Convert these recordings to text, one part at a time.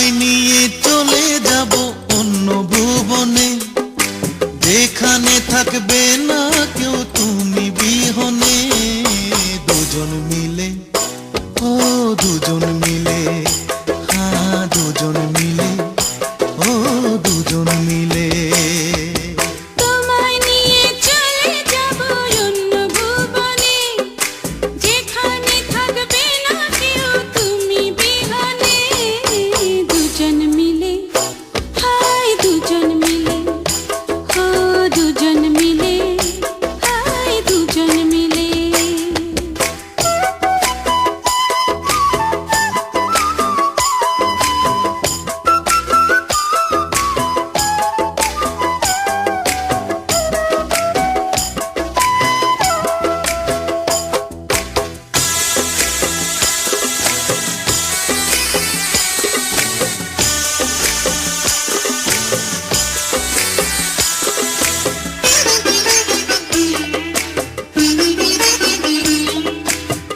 তোমায় নিয়ে চলে যাব অন্য ভুবনে, যেখানে থাকবে না কেউ তুমি বিহনে। দুজন মিলে, ও দুজন মিলে, হ্যাঁ দুজন মিলে, ও দুজন মিলে। তোমায় নিয়ে চলে যাব অন্য ভুবনে, যেখানে থাকবে না কেউ তুমি বিহনে। দুজন মিলে, হায় দুজন মিলে, ও দুজন মিলে, হায় দুজন মিলে।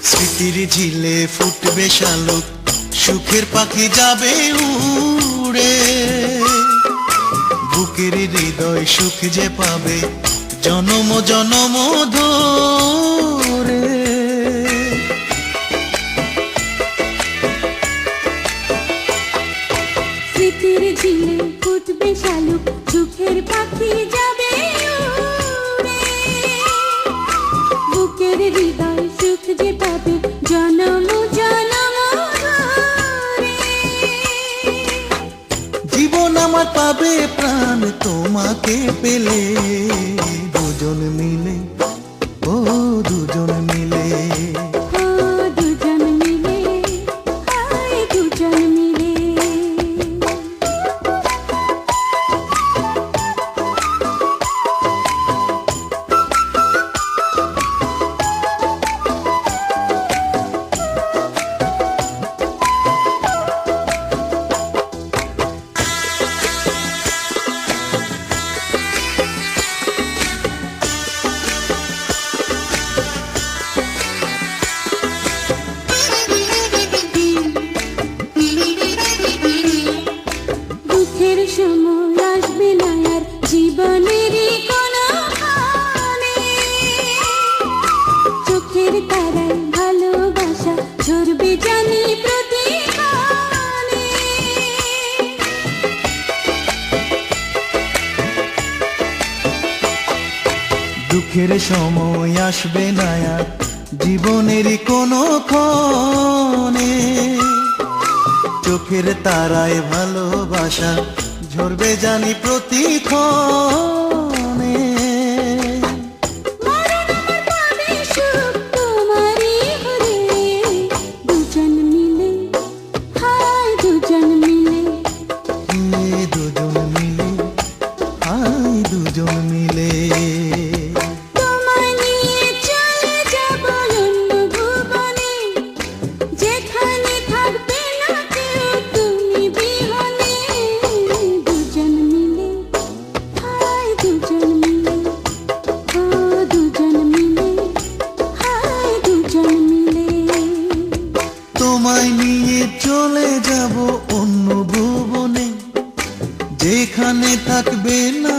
স্মৃতির ঝিলে ফুটবে শালুক, সুখের পাখি যাবে উড়ে। বুকের হৃদয় সুখ যে পাবে জনম জনম ধরে। স্মৃতির ঝিলে ফুটবে শালুক, সুখের পাখি যাবে উড়ে। বুকের হৃদয় সুখ যে পাবে জনম জনম ধরে। জীবন আমার পাবে প্রাণ তোমাকে পেলে। দুজন মিলে, ও দুজন মিলে। ও দুজন মিলে, হায় দুজন মিলে। দুঃখের সময় আসবে না আর জীবনেরই কোনো ক্ষণে। চোখের তারায় ভালোবাসা ঝরবে জানি প্রতিক্ষণে। দুঃখের সময় আসবে না আর জীবনেরই কোনো ক্ষণে। চোখের তারায় ভালোবাসা ঝরবে জানি প্রতিক্ষণে। মরণ আমার পাবে সুখ তোমারই হলে। দুজন মিলে, হায় দুজন মিলে। দুজন মিলে, হায় দুজন মিলে। তোমায় নিয়ে চলে যাব অন্য ভুবনে, যেখানে থাকবে না কেউ তুমি বিহনে। দুজন মিলে, হায় দুজন মিলে, ও দুজন মিলে, হায় দুজন মিলে। তোমায় নিয়ে চলে যাব অন্য ভুবনে, যেখানে থাকবে না